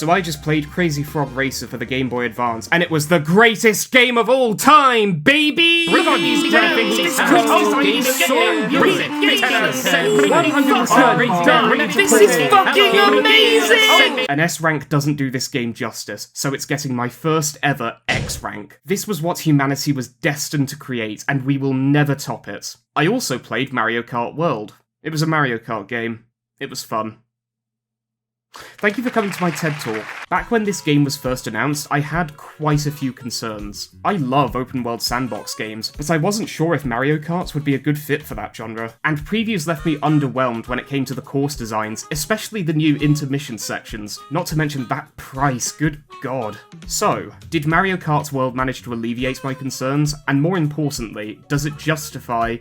So I just played Crazy Frog Racer for the Game Boy Advance, and it was the greatest game of all time, baby! Look at these graphics, this is fucking amazing! An S rank doesn't do this game justice, so it's getting my first ever X rank. This was what humanity was destined to create, and we will never top it. I also played Mario Kart World. It was a Mario Kart game. It was fun. Thank you for coming to my TED Talk. Back when this game was first announced, I had quite a few concerns. I love open-world sandbox games, but I wasn't sure if Mario Kart would be a good fit for that genre, and previews left me underwhelmed when it came to the course designs, especially the new intermission sections, not to mention that price, good god. So, did Mario Kart World manage to alleviate my concerns, and more importantly, does it justify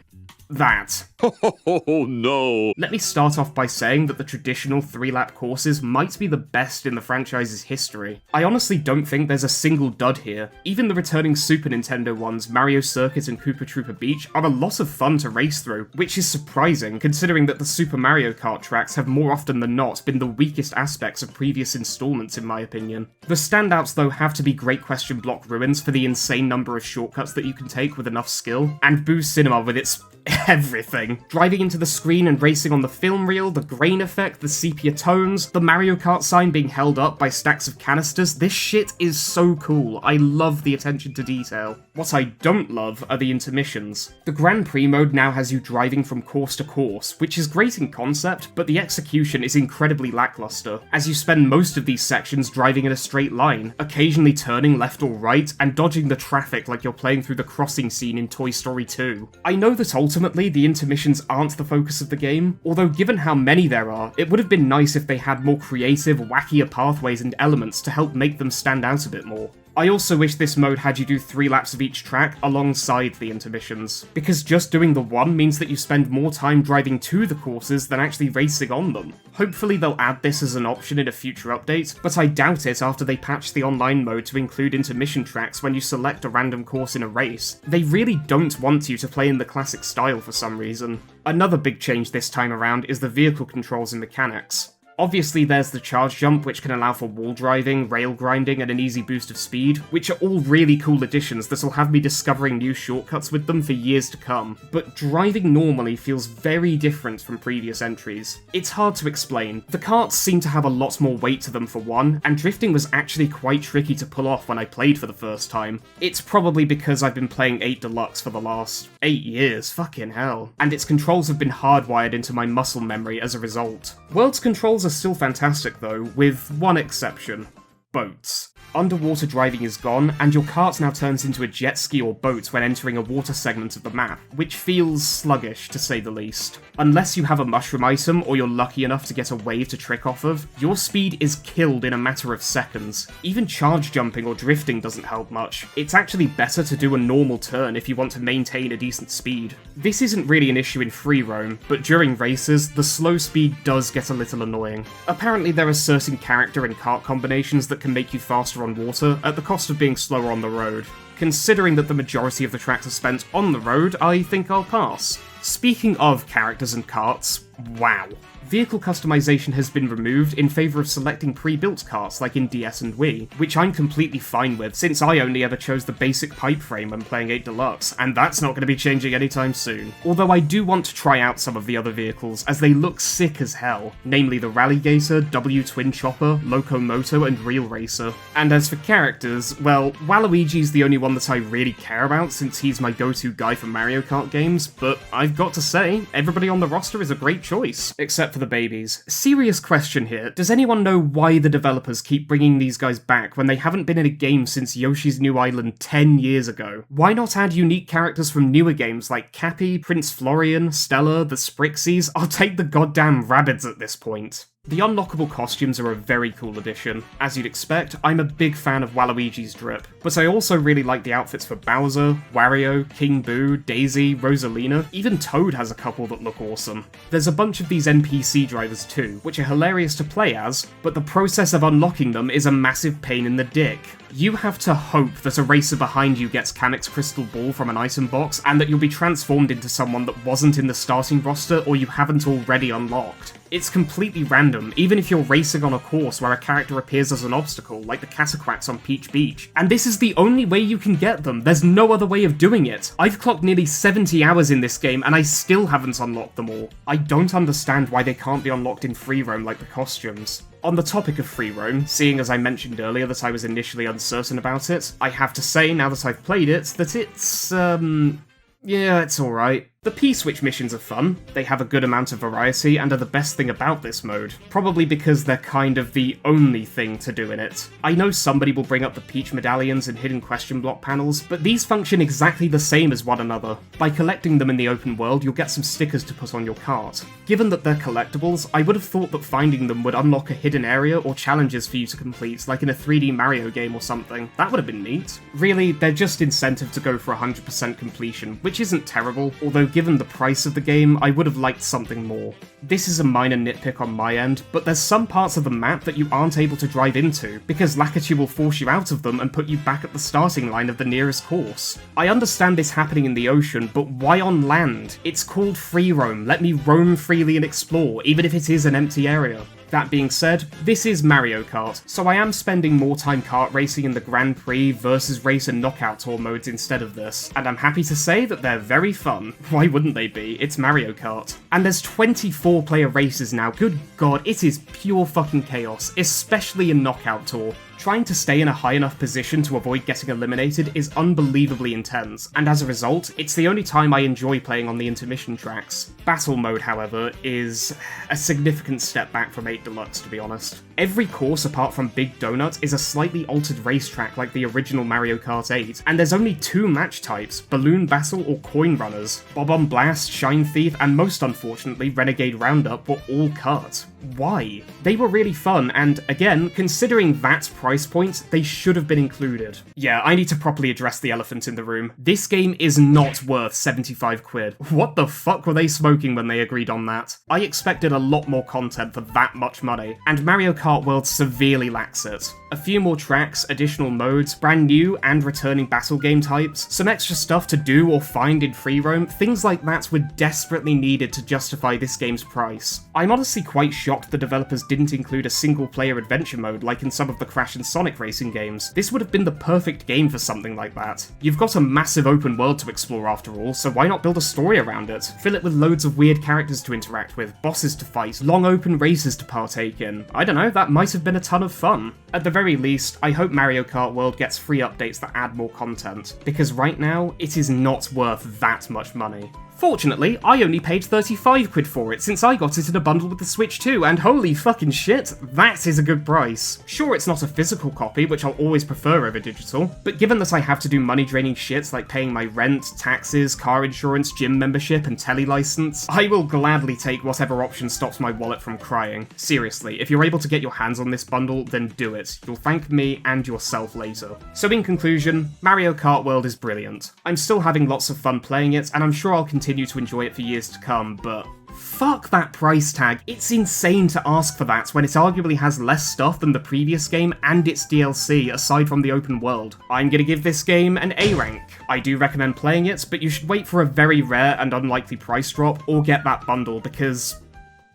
that? Oh no! Let me start off by saying that the traditional 3-lap courses might be the best in the franchise's history. I honestly don't think there's a single dud here. Even the returning Super Nintendo ones, Mario Circuit and Koopa Troopa Beach, are a lot of fun to race through, which is surprising considering that the Super Mario Kart tracks have more often than not been the weakest aspects of previous installments in my opinion. The standouts though have to be Great Question Block Ruins for the insane number of shortcuts that you can take with enough skill, and Boo Cinema with its everything. Driving into the screen and racing on the film reel, the grain effect, the sepia tones, the Mario Kart sign being held up by stacks of canisters, this shit is so cool. I love the attention to detail. What I don't love are the intermissions. The Grand Prix mode now has you driving from course to course, which is great in concept, but the execution is incredibly lackluster, as you spend most of these sections driving in a straight line, occasionally turning left or right, and dodging the traffic like you're playing through the crossing scene in Toy Story 2. I know that ultimately the intermissions aren't the focus of the game, although given how many there are, it would have been nice if they had more creative, wackier pathways and elements to help make them stand out a bit more. I also wish this mode had you do 3 laps of each track alongside the intermissions, because just doing the one means that you spend more time driving to the courses than actually racing on them. Hopefully they'll add this as an option in a future update, but I doubt it after they patch the online mode to include intermission tracks when you select a random course in a race. They really don't want you to play in the classic style for some reason. Another big change this time around is the vehicle controls and mechanics. Obviously there's the charge jump, which can allow for wall driving, rail grinding, and an easy boost of speed, which are all really cool additions that'll have me discovering new shortcuts with them for years to come, but driving normally feels very different from previous entries. It's hard to explain. The karts seem to have a lot more weight to them for one, and drifting was actually quite tricky to pull off when I played for the first time. It's probably because I've been playing 8 Deluxe for the last 8 years, fucking hell, and its controls have been hardwired into my muscle memory as a result. World's controls are still fantastic though, with one exception. Boats. Underwater driving is gone, and your kart now turns into a jet ski or boat when entering a water segment of the map, which feels sluggish to say the least. Unless you have a mushroom item, or you're lucky enough to get a wave to trick off of, your speed is killed in a matter of seconds. Even charge jumping or drifting doesn't help much. It's actually better to do a normal turn if you want to maintain a decent speed. This isn't really an issue in free roam, but during races, the slow speed does get a little annoying. Apparently there are certain character and kart combinations that can make you faster on water at the cost of being slower on the road. Considering that the majority of the tracks are spent on the road, I think I'll pass. Speaking of characters and karts, wow. Vehicle customization has been removed in favour of selecting pre-built karts like in DS and Wii, which I'm completely fine with since I only ever chose the basic pipe frame when playing 8 Deluxe, and that's not going to be changing anytime soon. Although I do want to try out some of the other vehicles as they look sick as hell, namely the Rallygator, W Twin Chopper, Locomoto and Real Racer. And as for characters, well, Waluigi's the only one that I really care about since he's my go-to guy for Mario Kart games, but I've got to say, everybody on the roster is a great choice, except for the babies. Serious question here, does anyone know why the developers keep bringing these guys back when they haven't been in a game since Yoshi's New Island 10 years ago? Why not add unique characters from newer games like Cappy, Prince Florian, Stella, the Sprixies? I'll take the goddamn Rabbids at this point. The unlockable costumes are a very cool addition. As you'd expect, I'm a big fan of Waluigi's drip, but I also really like the outfits for Bowser, Wario, King Boo, Daisy, Rosalina, even Toad has a couple that look awesome. There's a bunch of these NPC drivers too, which are hilarious to play as, but the process of unlocking them is a massive pain in the dick. You have to hope that a racer behind you gets Kamek's crystal ball from an item box, and that you'll be transformed into someone that wasn't in the starting roster or you haven't already unlocked. It's completely random, even if you're racing on a course where a character appears as an obstacle, like the Cataquacks on Peach Beach. And this is the only way you can get them, there's no other way of doing it. I've clocked nearly 70 hours in this game and I still haven't unlocked them all. I don't understand why they can't be unlocked in free roam like the costumes. On the topic of free roam, seeing as I mentioned earlier that I was initially uncertain about it, I have to say, now that I've played it, that it's, yeah, it's alright. The P-switch missions are fun, they have a good amount of variety, and are the best thing about this mode, probably because they're kind of the only thing to do in it. I know somebody will bring up the Peach medallions and hidden question block panels, but these function exactly the same as one another. By collecting them in the open world, you'll get some stickers to put on your cart. Given that they're collectibles, I would have thought that finding them would unlock a hidden area or challenges for you to complete, like in a 3D Mario game or something. That would have been neat. Really, they're just incentive to go for 100% completion, which isn't terrible, although given the price of the game, I would have liked something more. This is a minor nitpick on my end, but there's some parts of the map that you aren't able to drive into, because Lakitu will force you out of them and put you back at the starting line of the nearest course. I understand this happening in the ocean, but why on land? It's called free roam, let me roam freely and explore, even if it is an empty area. That being said, this is Mario Kart, so I am spending more time kart racing in the Grand Prix versus race and knockout tour modes instead of this, and I'm happy to say that they're very fun. Why wouldn't they be? It's Mario Kart. And there's 24 player races now, good god, it is pure fucking chaos, especially in knockout tour. Trying to stay in a high enough position to avoid getting eliminated is unbelievably intense, and as a result, it's the only time I enjoy playing on the intermission tracks. Battle mode, however, is a significant step back from 8 Deluxe, to be honest. Every course apart from Big Donut is a slightly altered racetrack like the original Mario Kart 8, and there's only 2 match types, Balloon Battle or Coin Runners. Bob-omb Blast, Shine Thief, and most unfortunately Renegade Roundup were all cut. Why? They were really fun, and again, considering that price point, they should have been included. Yeah, I need to properly address the elephant in the room. This game is not worth 75 quid. What the fuck were they smoking when they agreed on that? I expected a lot more content for that much money, and Mario Kart World severely lacks it. A few more tracks, additional modes, brand new and returning battle game types, some extra stuff to do or find in free roam, things like that were desperately needed to justify this game's price. I'm honestly quite shocked the developers didn't include a single-player adventure mode like in some of the Crash and Sonic racing games. This would have been the perfect game for something like that. You've got a massive open world to explore after all, so why not build a story around it? Fill it with loads of weird characters to interact with, bosses to fight, long open races to partake in. I don't know, that might have been a ton of fun. At the very least, I hope Mario Kart World gets free updates that add more content, because right now, it is not worth that much money. Fortunately, I only paid 35 quid for it since I got it in a bundle with the Switch 2, and holy fucking shit, that is a good price. Sure, it's not a physical copy, which I'll always prefer over digital, but given that I have to do money-draining shit like paying my rent, taxes, car insurance, gym membership, and telly license, I will gladly take whatever option stops my wallet from crying. Seriously, if you're able to get your hands on this bundle, then do it. You'll thank me and yourself later. So in conclusion, Mario Kart World is brilliant. I'm still having lots of fun playing it, and I'm sure I'll continue to enjoy it for years to come, but fuck that price tag. It's insane to ask for that when it arguably has less stuff than the previous game and its DLC aside from the open world. I'm gonna give this game an A rank. I do recommend playing it, but you should wait for a very rare and unlikely price drop or get that bundle because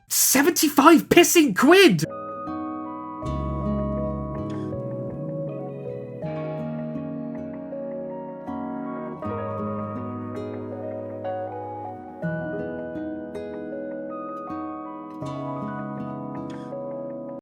75 pissing quid!